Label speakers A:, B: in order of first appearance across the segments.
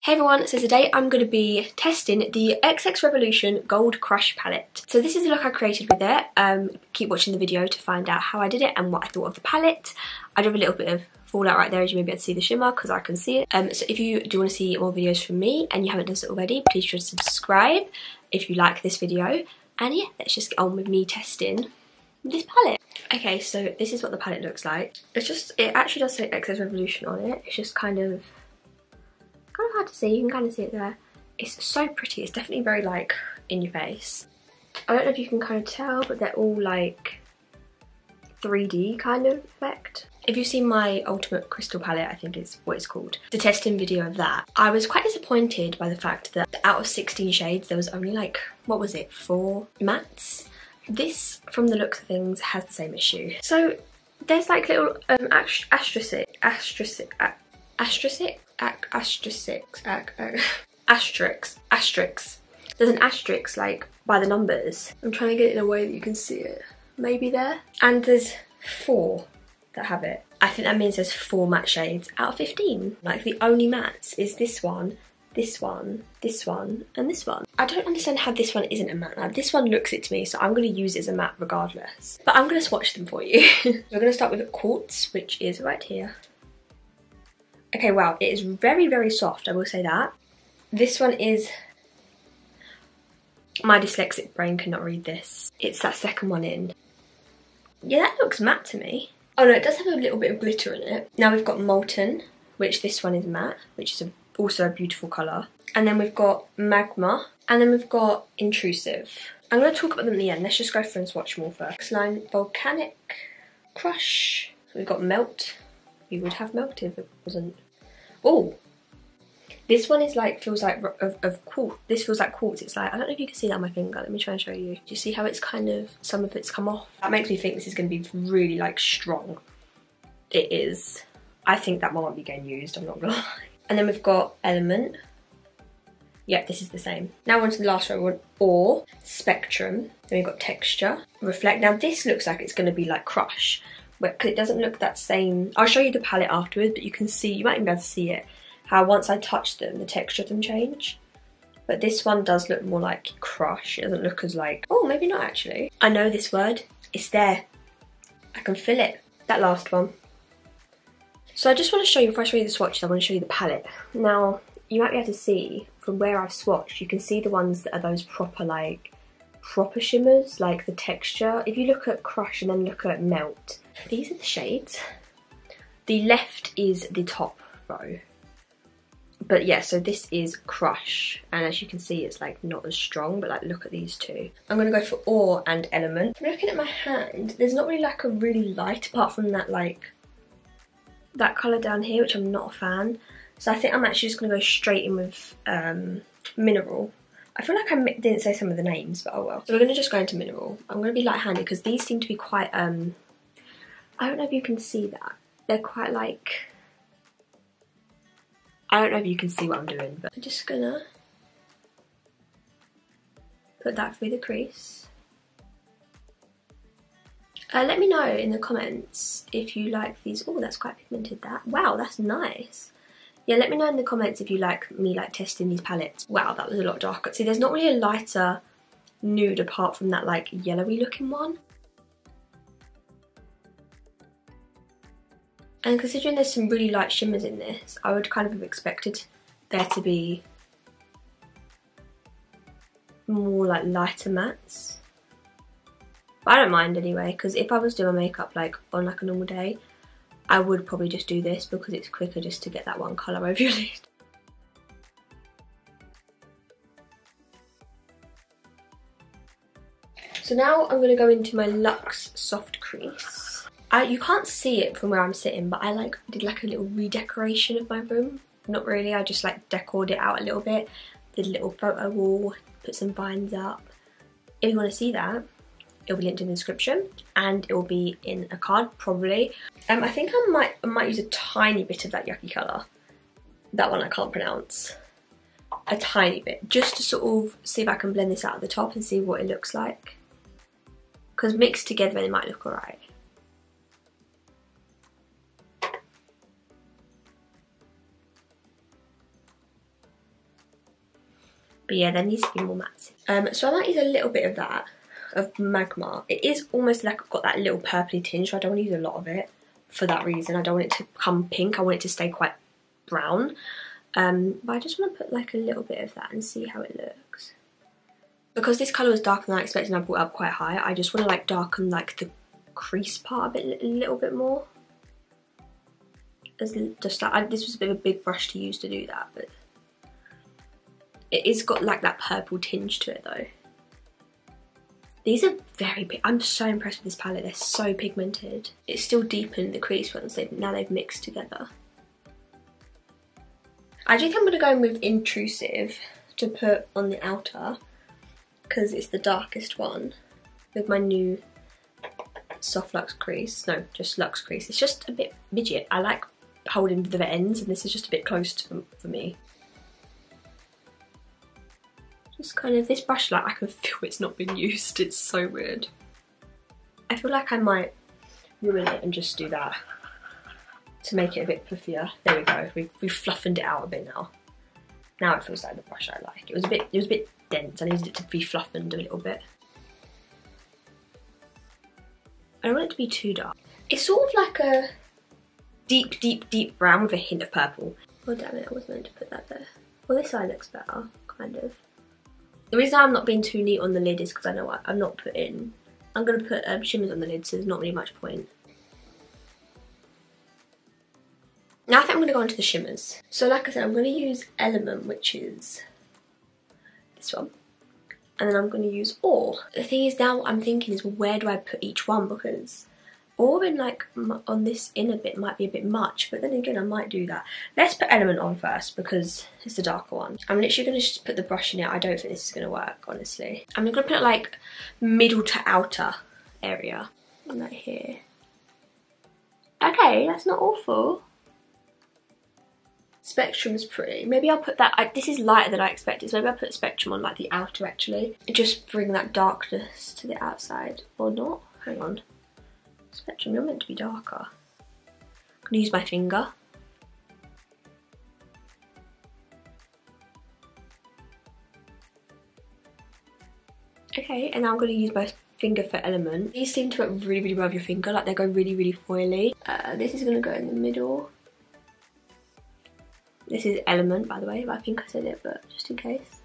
A: Hey everyone, so today I'm going to be testing the XX Revolution Gold Crush palette. So this is the look I created with it. Keep watching the video to find out how I did it and what I thought of the palette. I do have a little bit of fallout right there, as you may be able to see the shimmer because I can see it. So if you do want to see more videos from me and you haven't done so already, please just subscribe if you like this video. And yeah, let's just get on with me testing this palette. Okay, so this is what the palette looks like. It actually does say XX Revolution on it. It's just kind of hard to see. You can kind of see it there. It's so pretty. It's definitely very like in your face. I don't know if you can kind of tell, but they're all like 3D kind of effect. If you've seen my Ultimate Crystal palette, I think is what it's called, the testing video of that, I was quite disappointed by the fact that out of 16 shades there was only like, what was it, 4 mattes. This, from the looks of things, has the same issue. So there's like little asterisks. There's an asterisk like by the numbers. I'm trying to get it in a way that you can see it. Maybe there. And there's 4 that have it. I think that means there's 4 matte shades out of 15. Like the only mattes is this one, this one, this one, and this one. I don't understand how this one isn't a matte. Now, this one looks it to me, so I'm going to use it as a matte regardless. But I'm going to swatch them for you. We're going to start with Quartz, which is right here. Okay, wow, it is very, very soft, I will say that. This one is... My dyslexic brain cannot read this. It's that second one in. Yeah, that looks matte to me. Oh no, it does have a little bit of glitter in it. Now we've got Molten, which this one is matte, which is also a beautiful colour. And then we've got Magma, and then we've got Intrusive. I'm going to talk about them at the end. Let's just go through and swatch them all first. Next line, Volcanic, Crush. So we've got Melt. We would have Melt if it wasn't. Oh, this one is like, feels like of quartz. This feels like quartz. It's like, I don't know if you can see that on my finger. Let me try and show you. Do you see how it's kind of, some of it's come off? That makes me think this is going to be really like strong. It is. I think that one won't be getting used, I'm not gonna lie. And then we've got Element. Yep, this is the same. Now on to the last one, Ore, Spectrum. Then we've got Texture, Reflect. Now this looks like it's going to be like Crush, but it doesn't look that same. I'll show you the palette afterwards, but you can see, you might even be able to see it, how once I touch them, the texture of them change. But this one does look more like Crush. It doesn't look as like, oh, maybe not actually. I know this word, it's there. I can feel it. That last one. So I just want to show you, before I show you the swatches, I want to show you the palette. Now, you might be able to see, from where I've swatched, you can see the ones that are those proper shimmers, like the texture. If you look at Crush and then look at Melt, these are the shades. The left is the top row. But yeah, so this is Crush, and as you can see, it's like not as strong, but like look at these two. I'm gonna go for Ore and Element. I'm looking at my hand, there's not really like a really light, apart from that like, that colour down here, which I'm not a fan. So I think I'm actually just gonna go straight in with Mineral. I feel like I didn't say some of the names, but oh well. So we're gonna just go into Mineral. I'm gonna be light-handed because these seem to be quite, I don't know if you can see that. They're quite like, I don't know if you can see what I'm doing, but I'm just gonna put that through the crease. Let me know in the comments if you like these. Oh, that's quite pigmented, that. Wow, that's nice. Yeah, let me know in the comments if you like me like testing these palettes. Wow, that was a lot darker. See, there's not really a lighter nude apart from that like yellowy looking one. And considering there's some really light shimmers in this, I would kind of have expected there to be more like lighter mattes. But I don't mind anyway, because if I was doing my makeup like on like a normal day, I would probably just do this because it's quicker just to get that one colour over your lid. So now I'm going to go into my Luxe Soft Crease. You can't see it from where I'm sitting, but I did like a little redecoration of my room. Not really, I just like decorated it out a little bit. Did a little photo wall, put some vines up. If you want to see that, it'll be linked in the description and it will be in a card probably. I think I might use a tiny bit of that yucky colour. That one I can't pronounce. A tiny bit, just to sort of see if I can blend this out at the top and see what it looks like. Because mixed together it might look alright. But yeah, there needs to be more mattes. So I might use a little bit of that, of Magma. It is almost like got that little purpley tinge, so I don't want to use a lot of it for that reason. I don't want it to become pink, I want it to stay quite brown. But I just want to put like a little bit of that and see how it looks. Because this colour was darker than I expected and I brought it up quite high, I just want to like darken like the crease part a little bit more. Just like, this was a bit of a big brush to use to do that, but it is got like that purple tinge to it though. These are very I'm so impressed with this palette, they're so pigmented. It's still deepened the crease once now they've mixed together. I do think I'm going to go in with Intrusive to put on the outer, because it's the darkest one, with my new soft luxe crease. No, just luxe crease. It's just a bit midget. I like holding the ends, and this is just a bit close to for me. Just kind of, this brush, like I can feel it's not been used. It's so weird. I feel like I might ruin it and just do that to make it a bit puffier. There we go. We've fluffered it out a bit now. Now it feels like the brush I like. It was a bit dense. I needed it to be fluffered a little bit. I don't want it to be too dark. It's sort of like a deep, deep, deep brown with a hint of purple. Oh damn it, I was meant to put that there. Well, this side looks better, kind of. The reason I'm not being too neat on the lid is because I know I'm not putting... I'm going to put shimmers on the lid, so there's not really much point. Now I think I'm going to go on to the shimmers. So like I said, I'm going to use Element, which is this one. And then I'm going to use Ore. The thing is, now what I'm thinking is, well, where do I put each one? Because Ore in like on this inner bit might be a bit much, but then again I might do that. Let's put Element on first because it's the darker one. I'm literally going to just put the brush in it. I don't think this is going to work, honestly. I'm going to put it like middle to outer area. Like here. Okay, that's not awful. Spectrum's pretty. Maybe I'll put that, this is lighter than I expected, so maybe I'll put Spectrum on like the outer actually. Just bring that darkness to the outside. Or not, hang on. Spectrum, you're meant to be darker. I'm gonna use my finger. Okay, and now I'm gonna use my finger for Element. These seem to work really, really well with your finger, like they go really, really foily. This is gonna go in the middle. This is Element, by the way. I think I said it, but just in case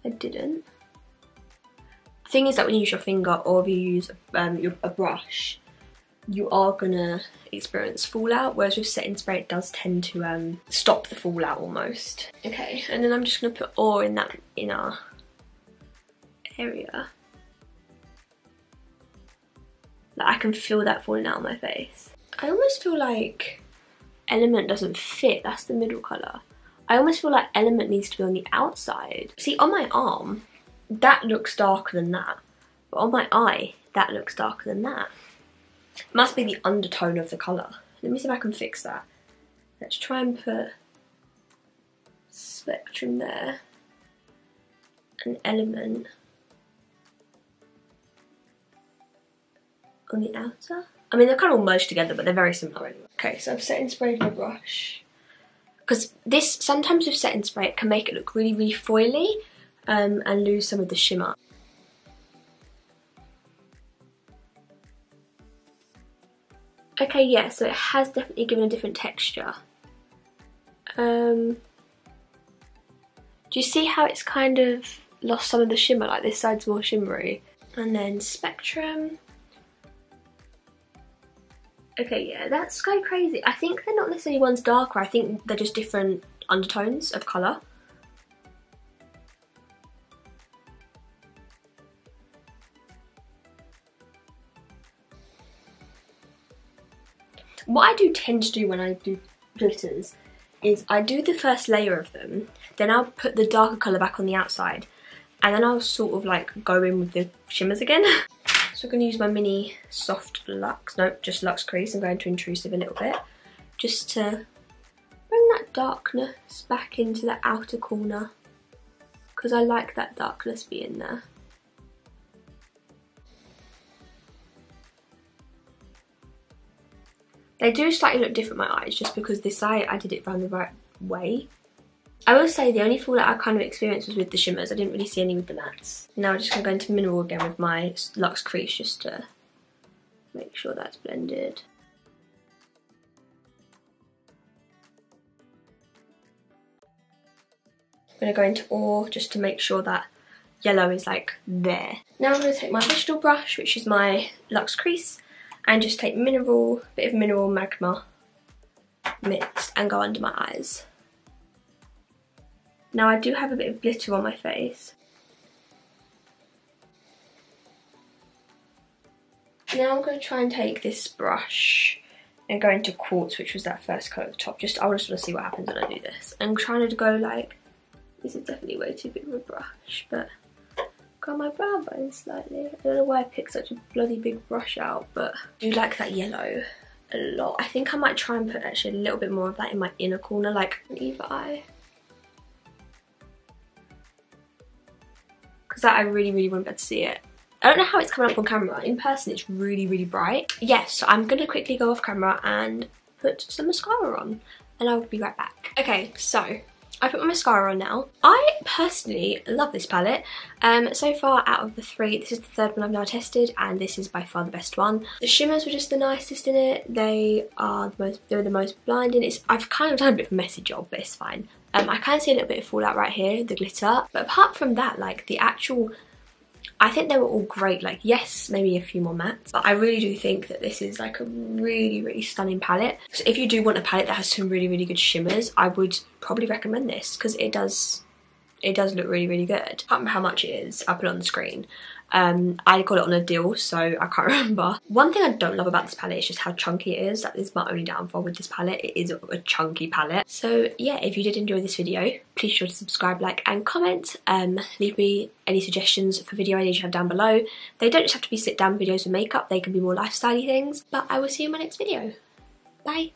A: I didn't. The thing is that when you use your finger or if you use a brush, you are gonna experience fallout, whereas with setting spray it does tend to stop the fallout almost. Okay, and then I'm just gonna put Ore in that inner area. Like I can feel that falling out of my face. I almost feel like Element doesn't fit, that's the middle colour. I almost feel like Element needs to be on the outside. See, on my arm, that looks darker than that. But on my eye, that looks darker than that. Must be the undertone of the colour. Let me see if I can fix that. Let's try and put Spectrum there. And Element on the outer. I mean, they're kind of all merged together, but they're very similar anyway. Okay, so I've setting sprayed my brush. Because this, sometimes with setting spray, it can make it look really, really foily and lose some of the shimmer. Okay, yeah, so it has definitely given a different texture. Do you see how it's kind of lost some of the shimmer? Like this side's more shimmery. And then Spectrum. Okay, yeah, that's kind of crazy. I think they're not necessarily one's darker, I think they're just different undertones of colour. What I do tend to do when I do glitters is I do the first layer of them, then I'll put the darker colour back on the outside, and then I'll sort of like go in with the shimmers again. So I'm going to use my mini soft luxe, no, just luxe crease. I'm going to Intrusive a little bit, just to bring that darkness back into the outer corner, because I like that darkness being there. They do slightly look different, my eyes, just because this eye I did it round the right way. I will say the only fallout I kind of experienced was with the shimmers. I didn't really see any with the mattes. Now I'm just going to go into mineral again with my Luxe crease just to make sure that's blended. I'm going to go into ore just to make sure that yellow is like there. Now I'm going to take my digital brush, which is my Luxe crease, and just take mineral, bit of mineral magma mixed, and go under my eyes. Now I do have a bit of glitter on my face. Now I'm going to try and take this brush and go into quartz, which was that first colour at the top. I just want to see what happens when I do this. I'm trying to go like, this is definitely way too big of a brush, but got my brow bone slightly. I don't know why I picked such a bloody big brush out, but I do like that yellow a lot. I think I might try and put actually a little bit more of that in my inner corner, like on either eye. Because I really, really want to be able to see it. I don't know how it's coming up on camera. In person, it's really, really bright. Yes, so I'm going to quickly go off camera and put some mascara on, and I'll be right back. Okay, so I put my mascara on now. I personally love this palette. So far out of the 3, this is the 3rd one I've now tested, and this is by far the best one. The shimmers were just the nicest in it. They're the most blinding. I've kind of done a bit of a messy job, but it's fine. I kind of see a little bit of fallout right here, the glitter. But apart from that, like the actual, I think they were all great. Like, yes, maybe a few more mattes, but I really do think that this is like a really, really stunning palette. So if you do want a palette that has some really, really good shimmers, I would probably recommend this, because it does look really, really good. I can't remember how much it is. I'll put it on the screen. I got it on a deal, so I can't remember. One thing I don't love about this palette is just how chunky it is. That is my only downfall with this palette. It is a chunky palette. So yeah, if you did enjoy this video, please sure to subscribe, like and comment. Leave me any suggestions for video ideas you have down below. They don't just have to be sit down videos with makeup, they can be more lifestyle-y things. But I will see you in my next video. Bye.